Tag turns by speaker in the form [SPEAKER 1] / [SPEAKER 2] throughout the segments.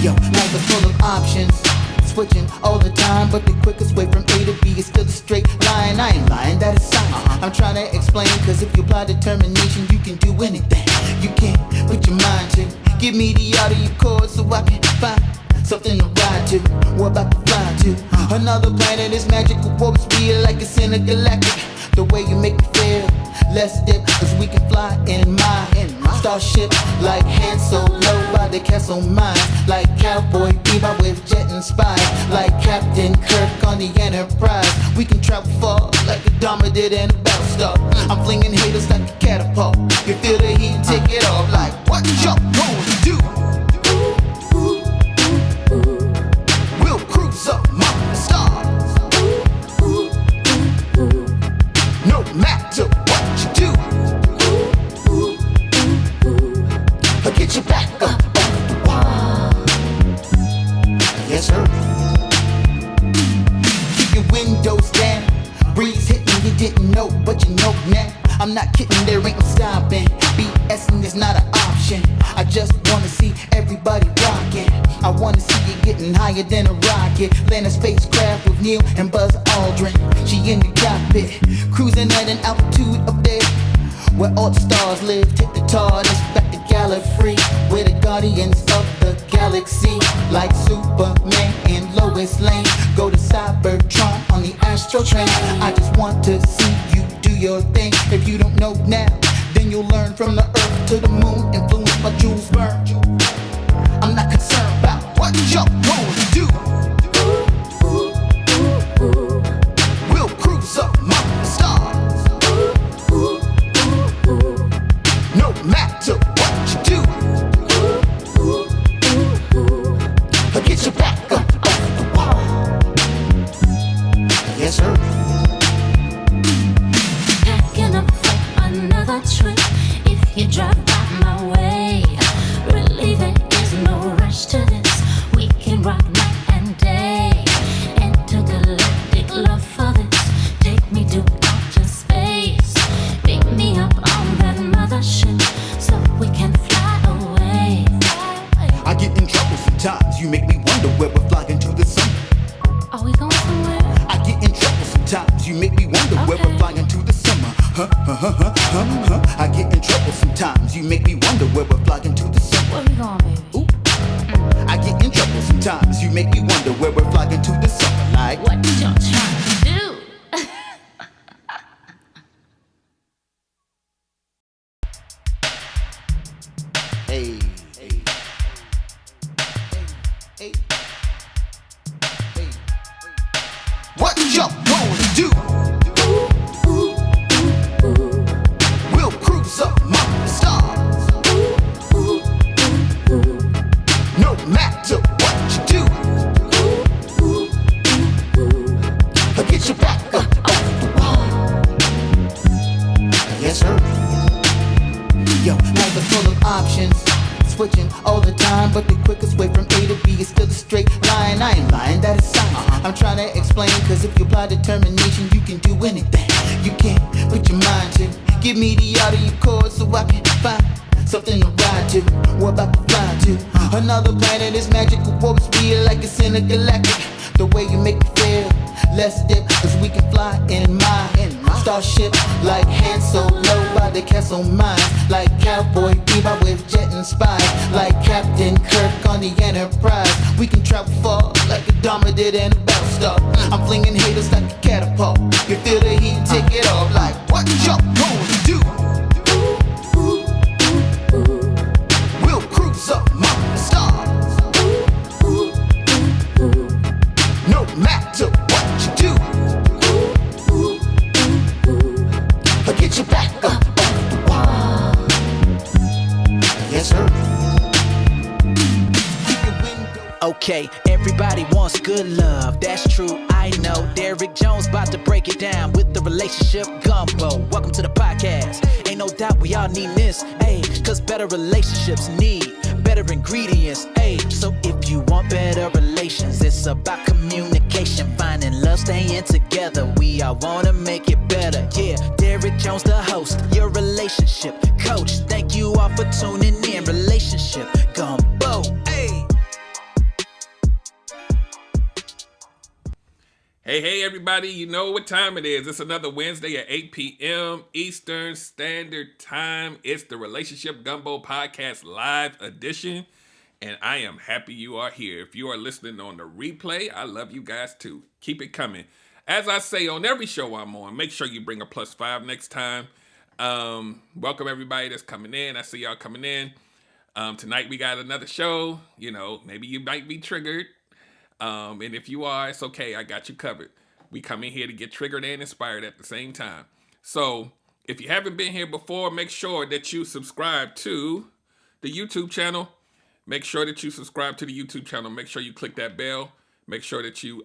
[SPEAKER 1] Yo, life is full of options, switching all the time, but the quickest way from A to B is still a straight line. I ain't lying, that is science. I'm trying to explain, cause if you apply determination, you can do anything. You can put your mind to. Give me the audio chord so I can find something to ride to. We're about to fly to another planet. Is magical, what's real, like it's in a galactic. The way you make me feel, let's dip, cause we can fly in my starship. Like Han Solo by the castle mines. Like Cowboy Bebop with jet and spies. Like Captain Kirk on the Enterprise. We can travel far like Adama did in a Battlestar. I'm flinging haters like a catapult. You feel the heat, take it off. Like what y'all gonna do? We'll cruise up my stars. No matter what you do, I'll get you back up on the wall. Yes, sir. Keep your windows down. Breeze hitting, you didn't know, but you know now. I'm not kidding, there ain't no stopping. BSing is not an option. I just wanna see everybody rocking. I wanna see you getting higher than a rocket. Land a spacecraft with Neil and Buzz Aldrin. She in the cockpit, cruising at an altitude up there where all the stars live. Take the TARDIS back to Gallifrey, we're the guardians of the galaxy. Like Superman and Lois Lane, go to Cybertron on the Astro train. I just want to see you do your thing. If you don't know now, then you'll learn. From the earth to the moon, influenced by Jules Verne. I'm not concerned about what y'all gonna do. We'll cruise up among the stars. No matter what you do, I'll get you back up off the wall. Yes, sir.
[SPEAKER 2] Packing up for another trip. If you drive by my way, really there is no rush to this. We can rock night and day. Intergalactic love for this. Take me to outer space. Pick me up on that mothership so we can fly away.
[SPEAKER 1] I get in trouble sometimes. You make me wonder where we're flying to the sun.
[SPEAKER 2] Are we going somewhere?
[SPEAKER 1] I get in trouble sometimes. You make me wonder where we're flying to the summer. I get in trouble sometimes. You make me wonder where we're flying to the summer.
[SPEAKER 2] Where we going, baby?
[SPEAKER 1] Ooh. I get in trouble sometimes. You make me wonder where we're flying to the summer. Like
[SPEAKER 2] What y'all trying to do?
[SPEAKER 1] hey, hey, hey, hey, hey. What y'all gonna do? We'll cruise up among the stars. No matter what you do, I'll get you back up off the wall. Yes, sir. Yo, life is full of options, switching all the time, but the quickest way from A to B is still a straight line. I ain't lying, that is science. I'm trying to explain, cause if you apply determination, you can do anything. You can put your mind to. Give me the audio chord so I can find something to ride to. We're about to fly to another planet. Is magical, what's real, like it's in a galactic. The way you make me feel, let's dip, cause we can fly in my starship. Like Han Solo by the castle mines. Like Cowboy Bebop with jet and spies. Like Captain Kirk on the Enterprise. We can travel far like Adama did in a Battlestar. I'm flinging haters like a catapult. You feel the heat, take it off. Like what y'all gonna do? We'll cruise up among the stars. No matter what you do, I'll get you back up off the wall. Yes, sir.
[SPEAKER 3] Okay, everybody wants good love, that's true, I know. Derrick Jones about to break it down with the relationship gumbo. Welcome to the podcast. Ain't no doubt we all need this, ayy. Cause better relationships need better ingredients, ayy. So if you want better relations, it's about communication, finding love, staying together. We all wanna make it better, yeah. Derrick Jones, the host, your relationship coach. Thank you all for tuning in. Relationship gumbo, ayy.
[SPEAKER 4] Hey, everybody, you know what time it is. It's another Wednesday at 8 p.m. Eastern Standard Time. It's the Relationship Gumbo Podcast Live Edition, and I am happy you are here. If you are listening on the replay, I love you guys too. Keep it coming. As I say on every show I'm on, make sure you bring a +5 next time. Welcome everybody that's coming in. I see y'all coming in. Tonight we got another show. You know, maybe you might be triggered. And if you are, it's okay. I got you covered. We come in here to get triggered and inspired at the same time. So if you haven't been here before, make sure that you subscribe to the YouTube channel. Make sure that you subscribe to the YouTube channel. Make sure you click that bell. Make sure that you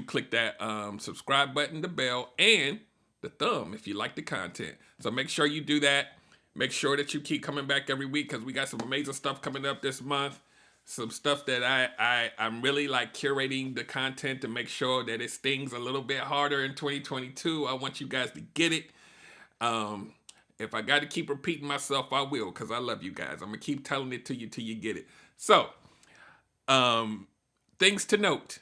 [SPEAKER 4] click that subscribe button, the bell, and the thumb if you like the content. So make sure you do that. Make sure that you keep coming back every week because we got some amazing stuff coming up this month. Some stuff that I'm really like curating the content to make sure that it stings a little bit harder in 2022. I want you guys to get it. If I got to keep repeating myself, I will, because I love you guys. I'm going to keep telling it to you till you get it. So, things to note.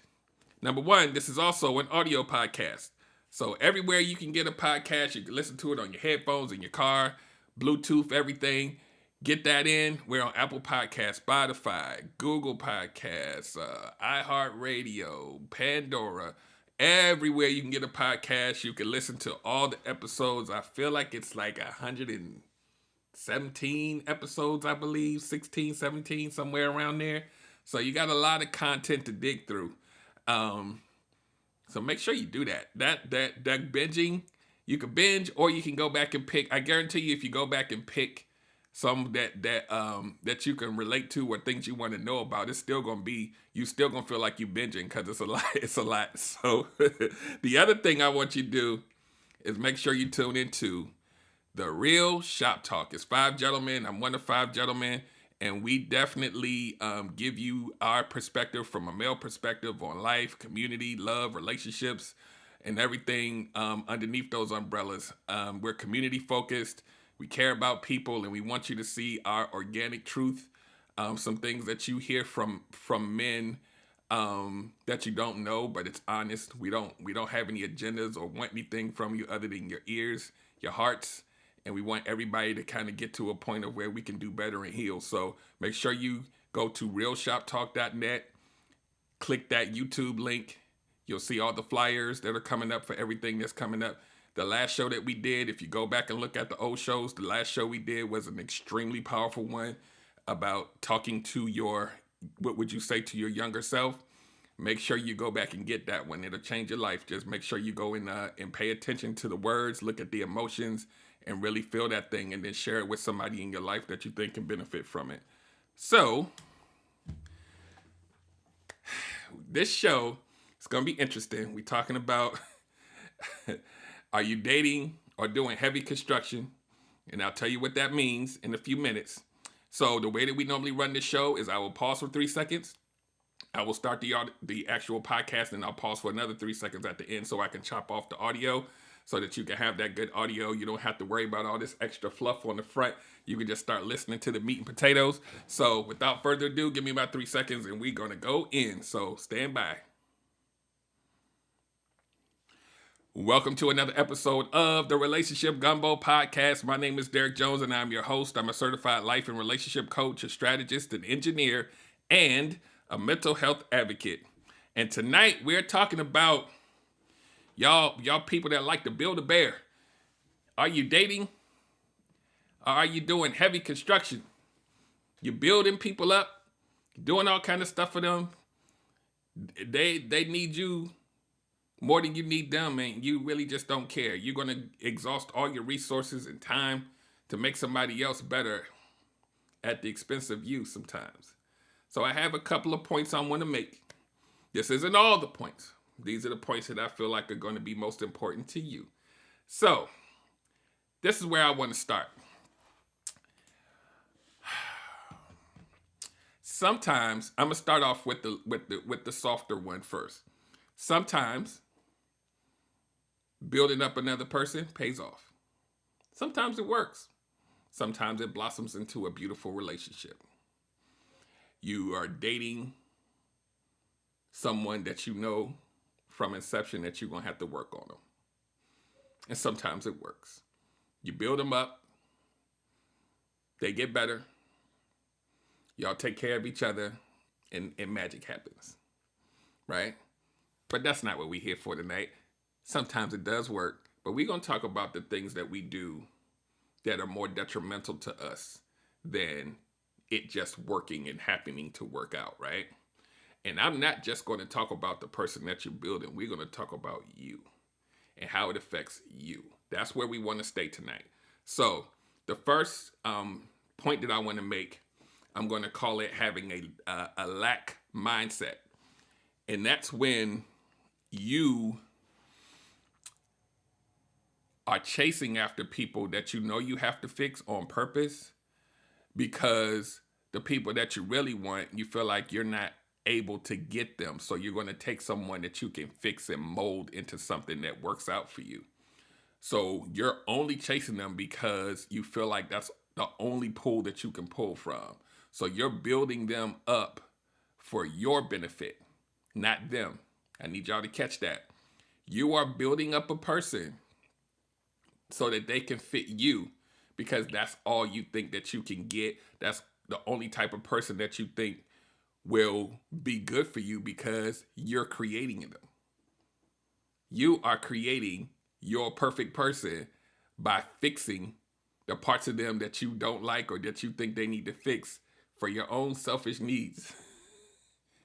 [SPEAKER 4] Number one, this is also an audio podcast. So everywhere you can get a podcast, you can listen to it on your headphones, in your car, Bluetooth, everything. Get that in. We're on Apple Podcasts, Spotify, Google Podcasts, iHeartRadio, Pandora. Everywhere you can get a podcast, you can listen to all the episodes. I feel like it's like 117 episodes, I believe, 16, 17, somewhere around there. So you got a lot of content to dig through. So make sure you do that. That binging, you can binge or you can go back and pick. I guarantee you, if you go back and pick some that you can relate to or things you want to know about, you still gonna feel like you binging because it's a lot. So the other thing I want you to do is make sure you tune into The Real Shop Talk. It's 5 gentlemen. I'm one of 5 gentlemen, and we definitely give you our perspective from a male perspective on life, community, love, relationships, and everything underneath those umbrellas. We're community focused. We care about people, and we want you to see our organic truth. Some things that you hear from men that you don't know, but it's honest. We don't have any agendas or want anything from you other than your ears, your hearts, and we want everybody to kind of get to a point of where we can do better and heal. So make sure you go to realshoptalk.net, click that YouTube link. You'll see all the flyers that are coming up for everything that's coming up. The last show that we did, if you go back and look at the old shows, the last show we did was an extremely powerful one about talking to what would you say to your younger self? Make sure you go back and get that one. It'll change your life. Just make sure you go in and pay attention to the words, look at the emotions, and really feel that thing, and then share it with somebody in your life that you think can benefit from it. So, this show is going to be interesting. We're talking about... Are you dating or doing heavy construction? And I'll tell you what that means in a few minutes. So the way that we normally run this show is I will pause for 3 seconds. I will start the actual podcast, and I'll pause for another 3 seconds at the end so I can chop off the audio so that you can have that good audio. You don't have to worry about all this extra fluff on the front. You can just start listening to the meat and potatoes. So without further ado, give me about 3 seconds and we're going to go in. So stand by. Welcome to another episode of the Relationship Gumbo Podcast. My name is Derek Jones, and I'm your host. I'm a certified life and relationship coach, a strategist, an engineer, and a mental health advocate. And tonight we're talking about y'all people that like to build a bear. Are you dating? Or are you doing heavy construction? You're building people up, doing all kind of stuff for them. They need you more than you need them, and you really just don't care. You're going to exhaust all your resources and time to make somebody else better at the expense of you sometimes. So I have a couple of points I want to make. This isn't all the points. These are the points that I feel like are going to be most important to you. So this is where I want to start. Sometimes I'm gonna start off with the softer one first. Sometimes building up another person pays off. Sometimes it works. Sometimes it blossoms into a beautiful relationship. You are dating someone that you know from inception that you're going to have to work on them. And sometimes it works. You build them up, they get better, y'all take care of each other, and magic happens, right? But that's not what we're here for tonight. Sometimes it does work, but we're going to talk about the things that we do that are more detrimental to us than it just working and happening to work out, right? And I'm not just going to talk about the person that you're building. We're going to talk about you and how it affects you. That's where we want to stay tonight. So the first point that I want to make, I'm going to call it having a lack mindset. And that's when you are chasing after people that you know you have to fix on purpose, because the people that you really want, you feel like you're not able to get them. So you're going to take someone that you can fix and mold into something that works out for you. So you're only chasing them because you feel like that's the only pool that you can pull from. So you're building them up for your benefit, not them. I need y'all to catch that. You are building up a person so that they can fit you, because that's all you think that you can get. That's the only type of person that you think will be good for you, because you're creating them. You are creating your perfect person by fixing the parts of them that you don't like or that you think they need to fix for your own selfish needs.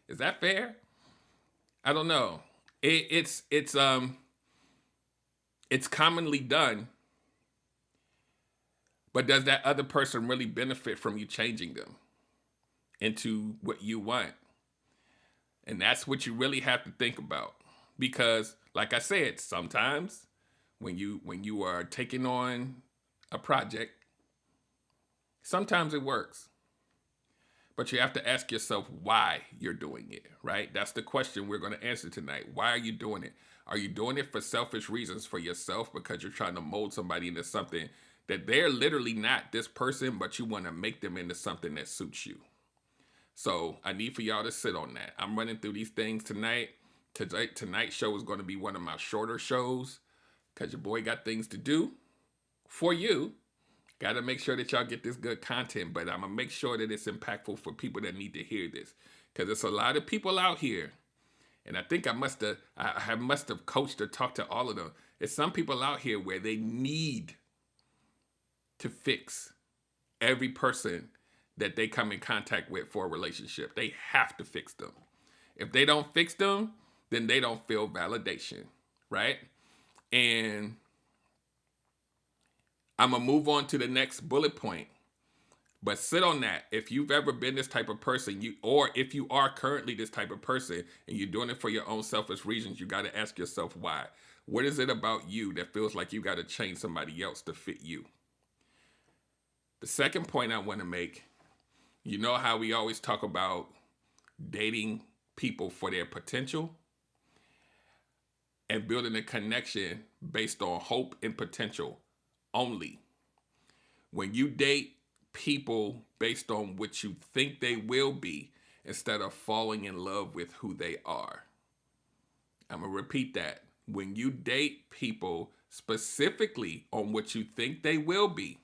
[SPEAKER 4] Is that fair? I don't know. It's commonly done, but does that other person really benefit from you changing them into what you want? And that's what you really have to think about, because like I said, sometimes when you are taking on a project, sometimes it works, but you have to ask yourself why you're doing it, right? That's the question we're going to answer tonight. Why are you doing it? Are you doing it for selfish reasons for yourself, because you're trying to mold somebody into something that they're literally not this person, but you want to make them into something that suits you? So I need for y'all to sit on that. I'm running through these things tonight. Tonight's show is going to be one of my shorter shows, because your boy got things to do for you. Got to make sure that y'all get this good content, but I'm going to make sure that it's impactful for people that need to hear this, because there's a lot of people out here, and I think I must have coached or talked to all of them. There's some people out here where they need to fix every person that they come in contact with for a relationship. They have to fix them. If they don't fix them, then they don't feel validation, right? And I'm going to move on to the next bullet point. But sit on that. If you've ever been this type of person, or if you are currently this type of person and you're doing it for your own selfish reasons, you got to ask yourself why. What is it about you that feels like you got to change somebody else to fit you? The second point I want to make, you know how we always talk about dating people for their potential and building a connection based on hope and potential only. When you date people based on what you think they will be instead of falling in love with who they are. I'm going to repeat that. When you date people specifically on what you think they will be,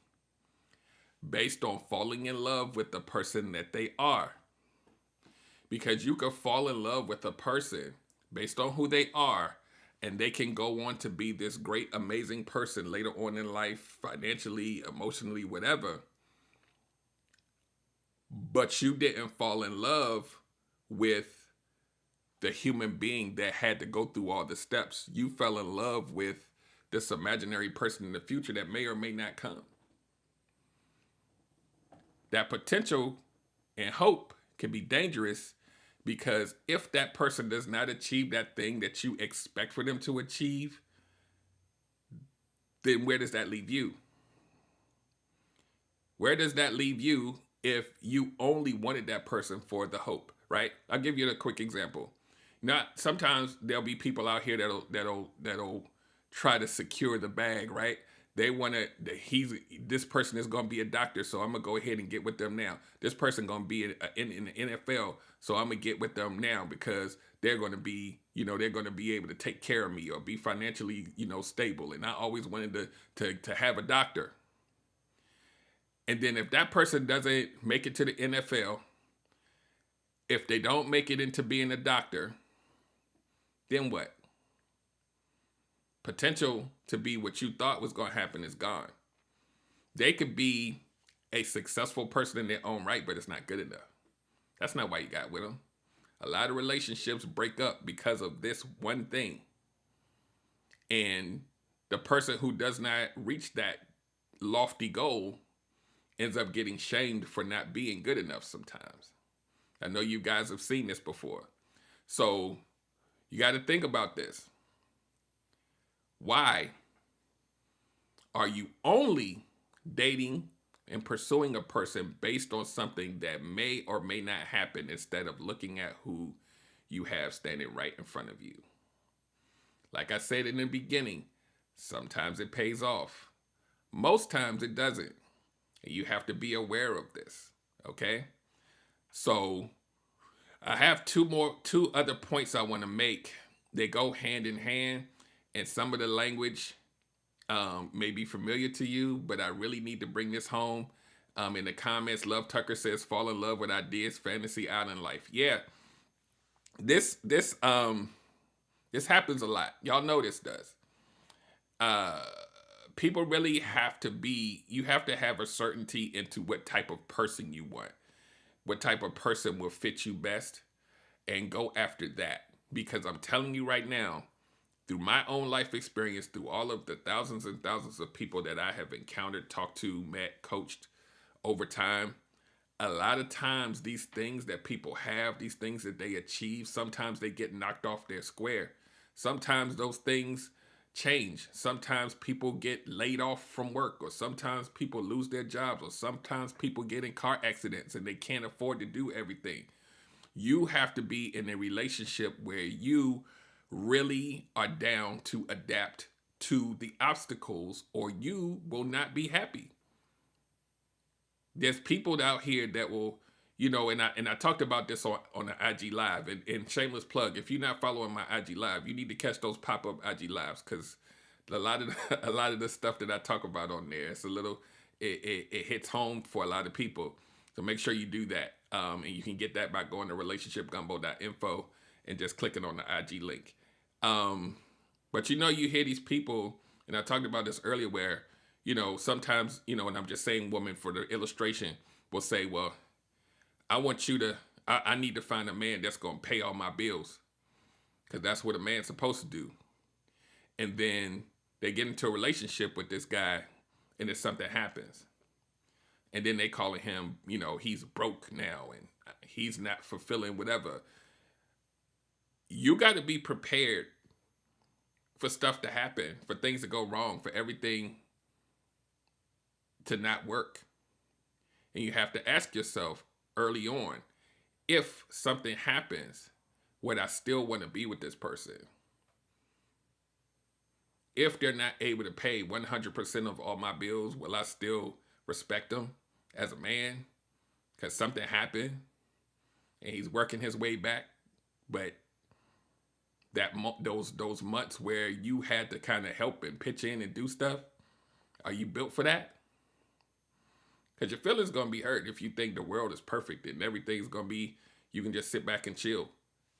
[SPEAKER 4] based on falling in love with the person that they are. Because you could fall in love with a person based on who they are, and they can go on to be this great, amazing person later on in life, financially, emotionally, whatever. But you didn't fall in love with the human being that had to go through all the steps. You fell in love with this imaginary person in the future that may or may not come. That potential and hope can be dangerous, because if that person does not achieve that thing that you expect for them to achieve, then where does that leave you? Where does that leave you if you only wanted that person for the hope, right? I'll give you a quick example. Sometimes there'll be people out here that'll try to secure the bag, right? They want to. This person is going to be a doctor, so I'm gonna go ahead and get with them now. This person going to be in the NFL, so I'm gonna get with them now because they're going to be, they're going to be able to take care of me or be financially, stable. And I always wanted to have a doctor. And then if that person doesn't make it to the NFL, if they don't make it into being a doctor, then what? Potential to be what you thought was going to happen is gone. They could be a successful person in their own right, but it's not good enough. That's not why you got with them. A lot of relationships break up because of this one thing. And the person who does not reach that lofty goal ends up getting shamed for not being good enough sometimes. I know you guys have seen this before. So you got to think about this. Why are you only dating and pursuing a person based on something that may or may not happen instead of looking at who you have standing right in front of you? Like I said in the beginning, sometimes it pays off. Most times it doesn't. And you have to be aware of this, okay? So I have two other points I want to make. They go hand in hand, and some of the language may be familiar to you, but I really need to bring this home. In the comments, Love Tucker says, fall in love with ideas, fantasy, island life. Yeah, this happens a lot. Y'all know this does. People really you have to have a certainty into what type of person you want, what type of person will fit you best, and go after that. Because I'm telling you right now, through my own life experience, through all of the thousands and thousands of people that I have encountered, talked to, met, coached over time, a lot of times these things that people have, these things that they achieve, sometimes they get knocked off their square. Sometimes those things change. Sometimes people get laid off from work, or sometimes people lose their jobs, or sometimes people get in car accidents and they can't afford to do everything. You have to be in a relationship where you really are down to adapt to the obstacles, or you will not be happy. There's people out here that will, and I talked about this on the IG Live, and shameless plug, if you're not following my IG Live, you need to catch those pop-up IG Lives, because a lot of the stuff that I talk about on there, it's a little, it hits home for a lot of people. So make sure you do that. And you can get that by going to relationshipgumbo.info and just clicking on the IG link. But you hear these people, and I talked about this earlier, where, sometimes, and I'm just saying woman for the illustration, will say, well, I need to find a man that's going to pay all my bills, because that's what a man's supposed to do. And then they get into a relationship with this guy, and then something happens. And then they calling him, he's broke now, and he's not fulfilling whatever. You got to be prepared for stuff to happen, for things to go wrong, for everything to not work. And you have to ask yourself early on, if something happens, would I still want to be with this person? If they're not able to pay 100% of all my bills, will I still respect them as a man? Because something happened and he's working his way back. But those months where you had to kind of help and pitch in and do stuff, are you built for that? Because your feelings going to be hurt if you think the world is perfect and everything's going to be, you can just sit back and chill.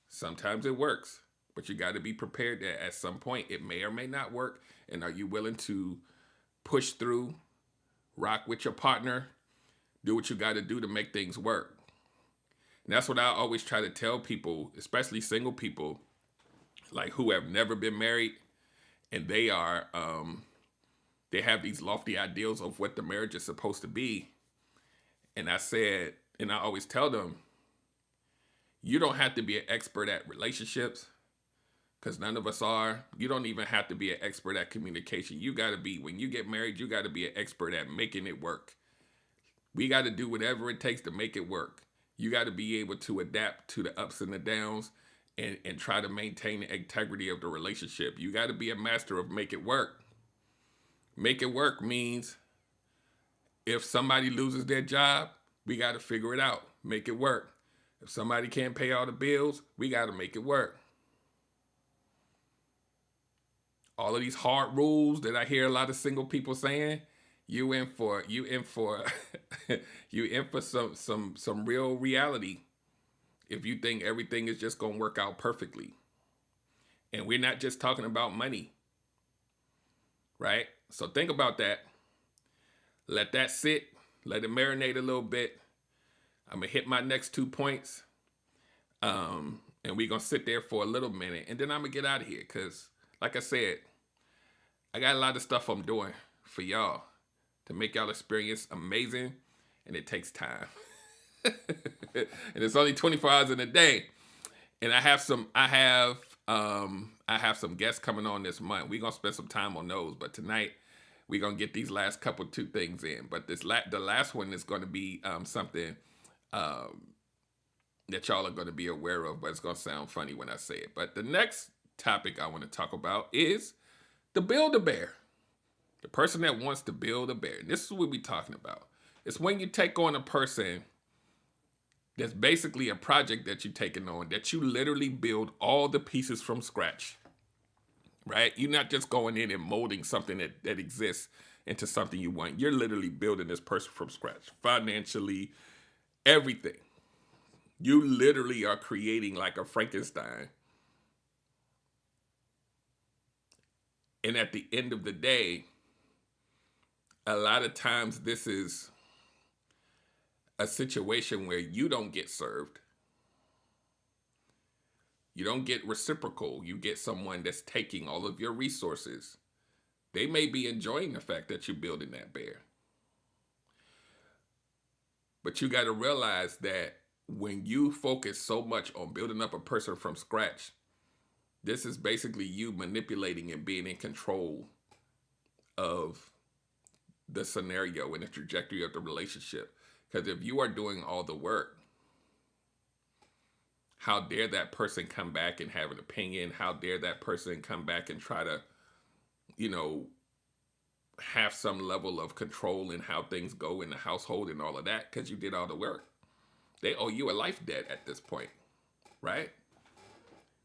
[SPEAKER 4] Sometimes it works, but you got to be prepared that at some point it may or may not work. And are you willing to push through, rock with your partner, do what you got to do to make things work? And that's what I always try to tell people, especially single people, like who have never been married, and they are, they have these lofty ideals of what the marriage is supposed to be. And I said, and I always tell them, you don't have to be an expert at relationships, because none of us are. You don't even have to be an expert at communication. You got to be, when you get married, you got to be an expert at making it work. We got to do whatever it takes to make it work. You got to be able to adapt to the ups and the downs and try to maintain the integrity of the relationship. You got to be a master of make it work. Make it work means if somebody loses their job, we got to figure it out. Make it work. If somebody can't pay all the bills, we got to make it work. All of these hard rules that I hear a lot of single people saying, you in for you in for some real reality if you think everything is just going to work out perfectly. And we're not just talking about money. Right? So think about that. Let that sit. Let it marinate a little bit. I'm going to hit my next 2 points. And we're going to sit there for a little minute. And then I'm going to get out of here. Because, like I said, I got a lot of stuff I'm doing for y'all to make y'all experience amazing. And it takes time. And it's only 24 hours in a day. And I have some guests coming on this month. We're going to spend some time on those. But tonight, we're going to get these last couple 2 things in. But the last one is going to be something that y'all are going to be aware of. But it's going to sound funny when I say it. But the next topic I want to talk about is the Build-A-Bear. The person that wants to build a bear. This is what we're talking about. It's when you take on a person that's basically a project that you're taking on, that you literally build all the pieces from scratch, right? You're not just going in and molding something that exists into something you want. You're literally building this person from scratch, financially, everything. You literally are creating like a Frankenstein. And at the end of the day, a lot of times this is a situation where you don't get served. You don't get reciprocal. You get someone that's taking all of your resources. They may be enjoying the fact that you're building that bear. But you got to realize that when you focus so much on building up a person from scratch, this is basically you manipulating and being in control of the scenario and the trajectory of the relationship. Because if you are doing all the work, how dare that person come back and have an opinion? How dare that person come back and try to, have some level of control in how things go in the household and all of that, because you did all the work. They owe you a life debt at this point, right?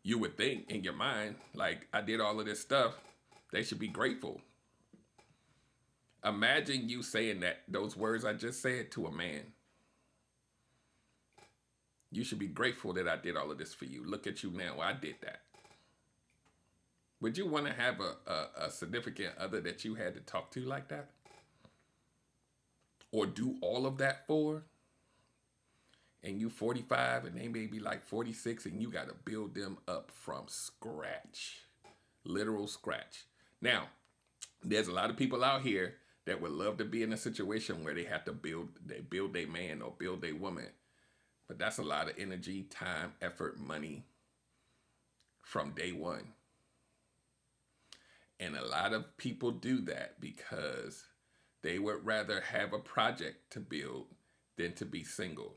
[SPEAKER 4] You would think in your mind, like, I did all of this stuff. They should be grateful. Imagine you saying those words I just said to a man. You should be grateful that I did all of this for you. Look at you now. I did that. Would you want to have a significant other that you had to talk to like that? Or do all of that for? And you 45 and they may be like 46 and you got to build them up from scratch. Literal scratch. Now, there's a lot of people out here that would love to be in a situation where they have to build their man or build their woman. But that's a lot of energy, time, effort, money from day one. And a lot of people do that because they would rather have a project to build than to be single.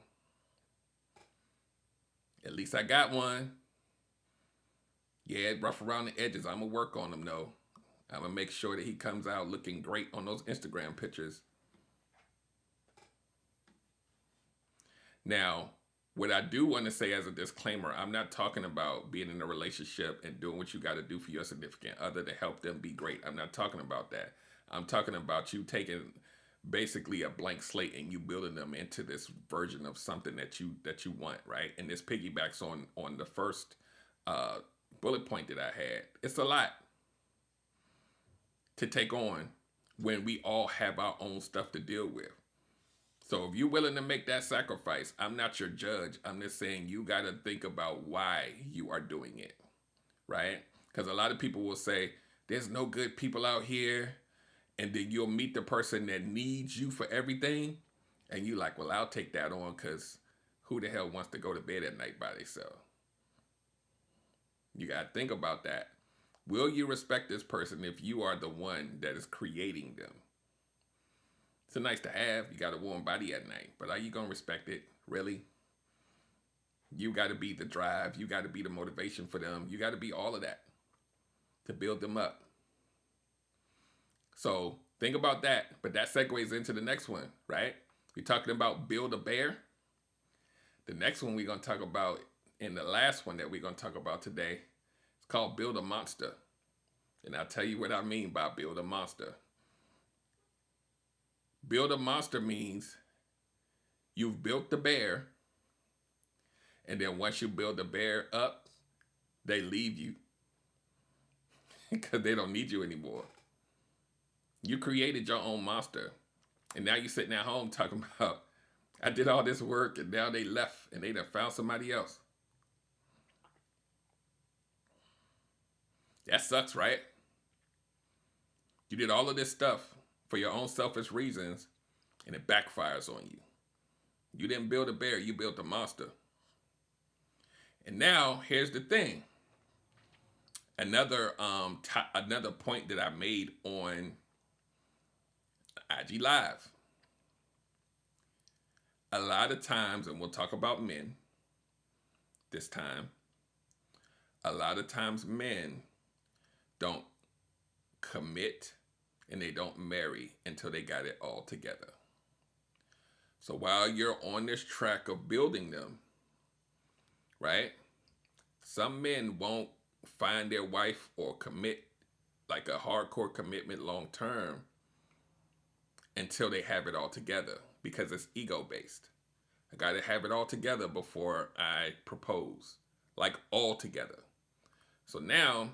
[SPEAKER 4] At least I got one. Yeah, rough around the edges. I'm going to work on him though. I'm going to make sure that he comes out looking great on those Instagram pictures. Now, what I do want to say as a disclaimer, I'm not talking about being in a relationship and doing what you got to do for your significant other to help them be great. I'm not talking about that. I'm talking about you taking basically a blank slate and you building them into this version of something that you want, right? And this piggybacks on the first bullet point that I had. It's a lot to take on when we all have our own stuff to deal with. So if you're willing to make that sacrifice, I'm not your judge. I'm just saying you got to think about why you are doing it, right? Because a lot of people will say, there's no good people out here. And then you'll meet the person that needs you for everything. And you like, well, I'll take that on because who the hell wants to go to bed at night by themselves? You got to think about that. Will you respect this person if you are the one that is creating them? It's a nice to have. You got a warm body at night. But are you going to respect it? Really? You got to be the drive. You got to be the motivation for them. You got to be all of that to build them up. So Think about that. But that segues into the next one, right? We're talking about build a bear. The next one we're going to talk about, and the last one that we're going to talk about today, it's called build a monster. And I'll tell you what I mean by build a monster. Build a monster means you've built the bear, and then once you build the bear up, they leave you because they don't need you anymore. You created your own monster, and now you're sitting at home talking about, I did all this work, and now they left, and they done found somebody else. That sucks, right? You did all of this stuff for your own selfish reasons, and it backfires on you. You didn't build a bear, you built a monster. And now, here's the thing. Another point that I made on IG Live. A lot of times, and we'll talk about men this time, a lot of times men don't commit and they don't marry until they got it all together. So while you're on this track of building them, right? Some men won't find their wife or commit like a hardcore commitment long term until they have it all together, because it's ego based. I got to have it all together before I propose, like all together. So now,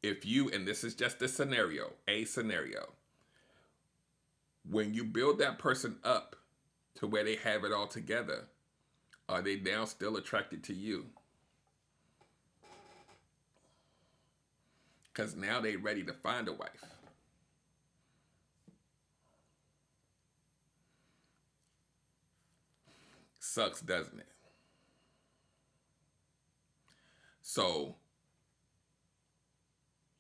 [SPEAKER 4] if you, and this is just a scenario, when you build that person up to where they have it all together, are they now still attracted to you? Because now they're ready to find a wife. Sucks, doesn't it? So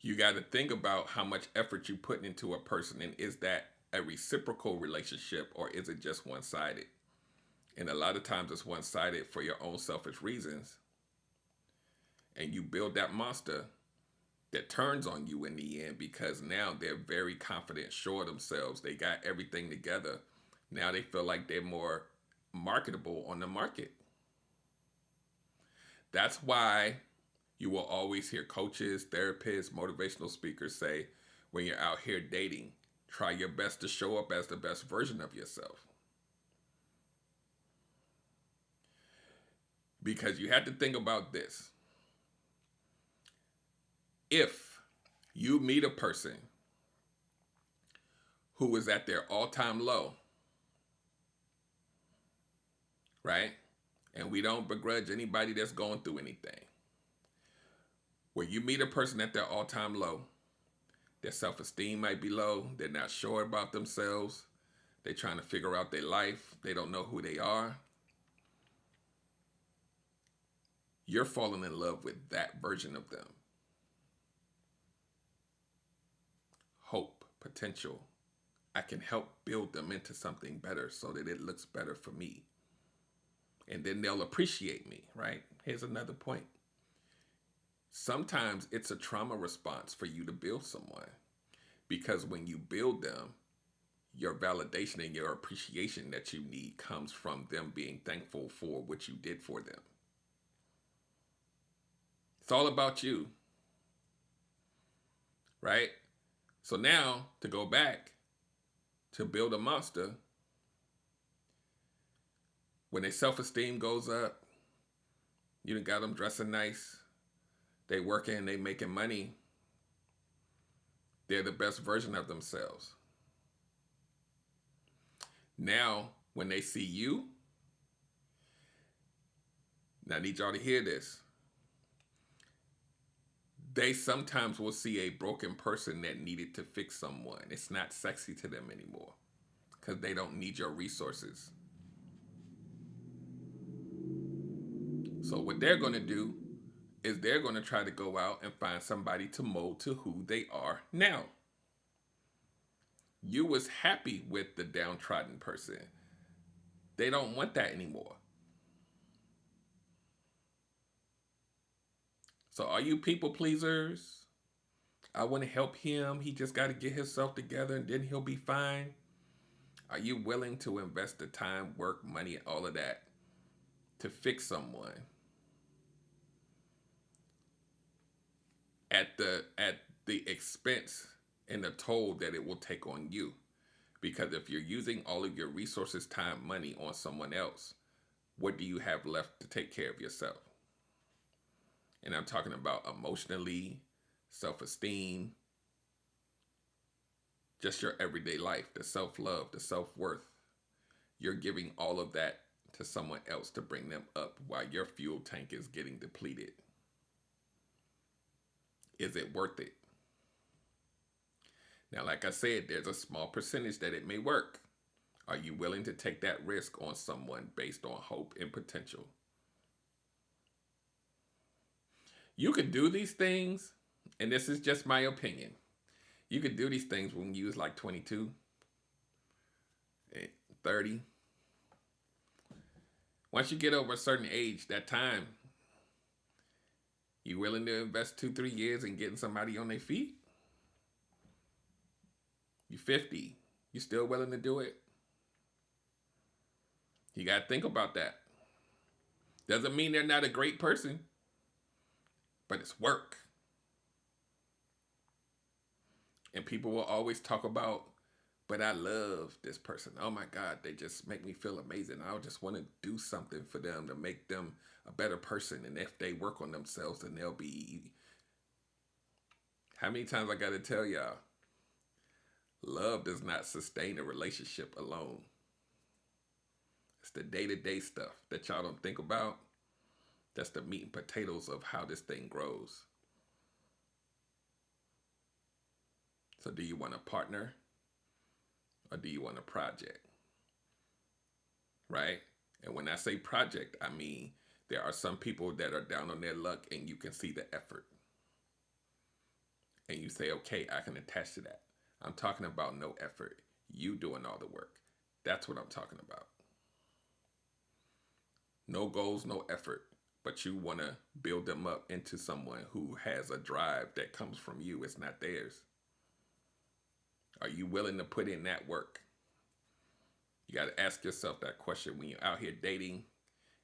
[SPEAKER 4] you got to think about how much effort you put into a person, and is that a reciprocal relationship, or is it just one-sided? And a lot of times it's one-sided for your own selfish reasons. And you build that monster that turns on you in the end, because now they're very confident, sure of themselves. They got everything together. Now they feel like they're more marketable on the market. That's why you will always hear coaches, therapists, motivational speakers say, when you're out here dating, try your best to show up as the best version of yourself. Because you have to think about this. If you meet a person who is at their all-time low, right? And we don't begrudge anybody that's going through anything. Where you meet a person at their all-time low, their self-esteem might be low, they're not sure about themselves, they're trying to figure out their life, they don't know who they are. You're falling in love with that version of them. Hope, potential. I can help build them into something better so that it looks better for me. And then they'll appreciate me, right? Here's another point. Sometimes it's a trauma response for you to build someone, because when you build them, your validation and your appreciation that you need comes from them being thankful for what you did for them. It's all about you, right? So now, to go back to build a monster, when their self-esteem goes up, you done got them dressing nice, they working, they making money, they're the best version of themselves. Now, when they see you, now I need y'all to hear this. They sometimes will see a broken person that needed to fix someone. It's not sexy to them anymore because they don't need your resources. So what they're going to do is they're going to try to go out and find somebody to mold to who they are now. You was happy with the downtrodden person. They don't want that anymore. So are you people pleasers? I want to help him. He just got to get himself together and then he'll be fine. Are you willing to invest the time, work, money, all of that to fix someone at the expense and the toll that it will take on you? Because if you're using all of your resources, time, money on someone else, what do you have left to take care of yourself? And I'm talking about emotionally, self-esteem, just your everyday life, the self-love, the self-worth. You're giving all of that to someone else to bring them up while your fuel tank is getting depleted. Is it worth it? Now, like I said, there's a small percentage that it may work. Are you willing to take that risk on someone based on hope and potential? You could do these things, and this is just my opinion. You could do these things when you was like 22, 30. Once you get over a certain age, that time, you willing to invest 2-3 years in getting somebody on their feet? You 50, you still willing to do it? You got to think about that. Doesn't mean they're not a great person, but it's work. And people will always talk about, but I love this person. Oh my God, they just make me feel amazing. I just want to do something for them to make them a better person. And if they work on themselves, then they'll be. How many times I got to tell y'all, love does not sustain a relationship alone. It's the day-to-day stuff that y'all don't think about. That's the meat and potatoes of how this thing grows. So do you want a partner or do you want a project? Right? And when I say project, I mean there are some people that are down on their luck and you can see the effort. And you say, okay, I can attach to that. I'm talking about no effort. You doing all the work. That's what I'm talking about. No goals, no effort. But you want to build them up into someone who has a drive that comes from you. It's not theirs. Are you willing to put in that work? You got to ask yourself that question when you're out here dating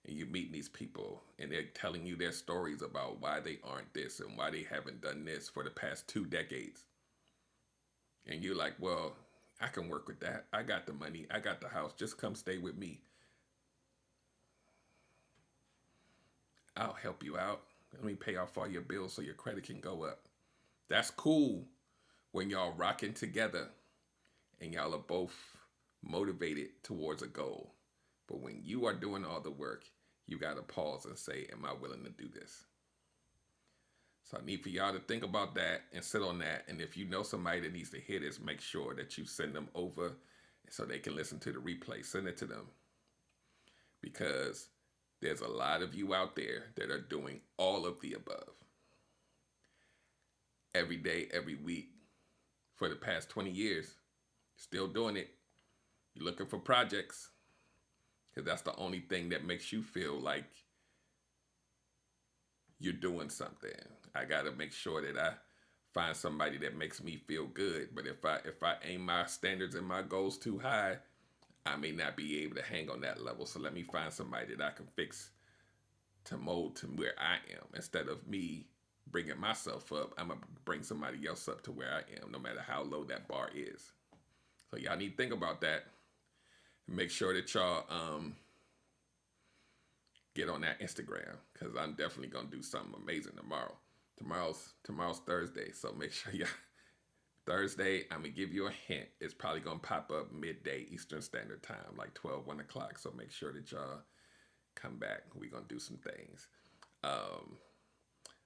[SPEAKER 4] and you meet these people and they're telling you their stories about why they aren't this and why they haven't done this for the past 2 decades. And you're like, well, I can work with that. I got the money. I got the house. Just come stay with me. I'll help you out. Let me pay off all your bills so your credit can go up. That's cool when y'all rocking together and y'all are both motivated towards a goal. But when you are doing all the work, you got to pause and say, am I willing to do this? So I need for y'all to think about that and sit on that. And if you know somebody that needs to hear this, make sure that you send them over so they can listen to the replay. Send it to them. Because there's a lot of you out there that are doing all of the above. Every day, every week, for the past 20 years. Still doing it. You're looking for projects. Because that's the only thing that makes you feel like you're doing something. I got to make sure that I find somebody that makes me feel good. But if I aim my standards and my goals too high, I may not be able to hang on that level. So let me find somebody that I can fix to mold to where I am. Instead of me bringing myself up, I'm going to bring somebody else up to where I am, no matter how low that bar is. So y'all need to think about that. Make sure that y'all get on that Instagram, because I'm definitely going to do something amazing tomorrow. Tomorrow's Thursday, so make sure y'all. Thursday, I'm going to give you a hint. It's probably going to pop up midday Eastern Standard Time, like 12, 1 o'clock. So make sure that y'all come back. We're going to do some things.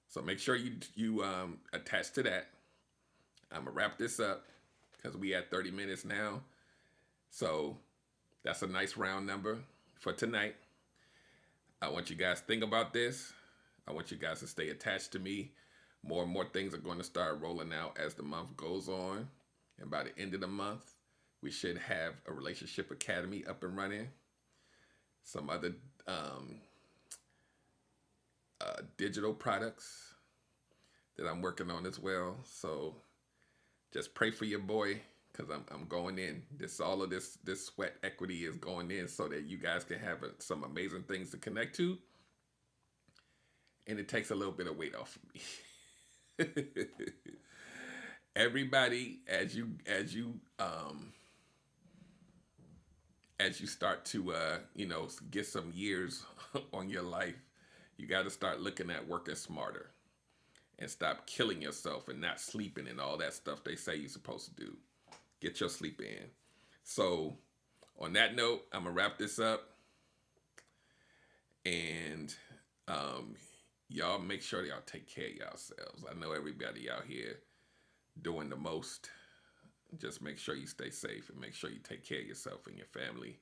[SPEAKER 4] So make sure you attach to that. I'm going to wrap this up because we at 30 minutes now. So that's a nice round number for tonight. I want you guys to think about this. I want you guys to stay attached to me. More and more things are going to start rolling out as the month goes on. And by the end of the month, we should have a Relationship Academy up and running. Some other digital products that I'm working on as well. So just pray for your boy, because I'm going in. All of this sweat equity is going in so that you guys can have some amazing things to connect to. And it takes a little bit of weight off of me. Everybody, as you start to get some years on your life, you got to start looking at working smarter and stop killing yourself and not sleeping and all that stuff they say you're supposed to do. Get your sleep in. So on that note, I'm gonna wrap this up, and y'all make sure y'all take care of yourselves. I know everybody out here doing the most. Just make sure you stay safe and make sure you take care of yourself and your family.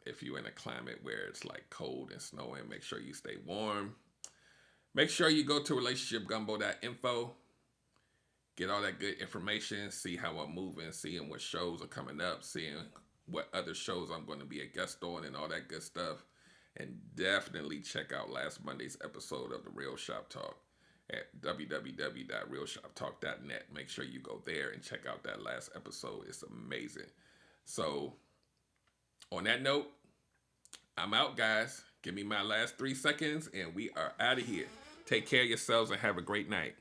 [SPEAKER 4] If you're in a climate where it's like cold and snowing, make sure you stay warm. Make sure you go to relationshipgumbo.info. Get all that good information, see how I'm moving, seeing what shows are coming up, seeing what other shows I'm going to be a guest on and all that good stuff. And definitely check out last Monday's episode of The Real Shop Talk at www.realshoptalk.net. Make sure you go there and check out that last episode. It's amazing. So on that note, I'm out, guys. Give me my last 3 seconds and we are out of here. Take care of yourselves and have a great night.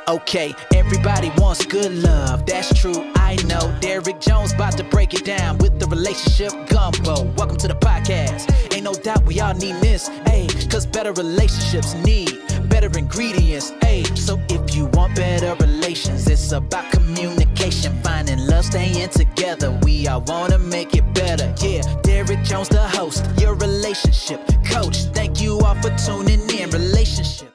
[SPEAKER 3] Okay, everybody wants good love, that's true, I know. Derrick Jones about to break it down with the relationship gumbo. Welcome to the podcast. Ain't no doubt we all need this, ayy, cause better relationships need better ingredients, ayy. So if you want better relations, it's about communication, finding love, staying together. We all wanna make it better, yeah. Derrick Jones the host, your relationship coach. Thank you all for tuning in. Relationship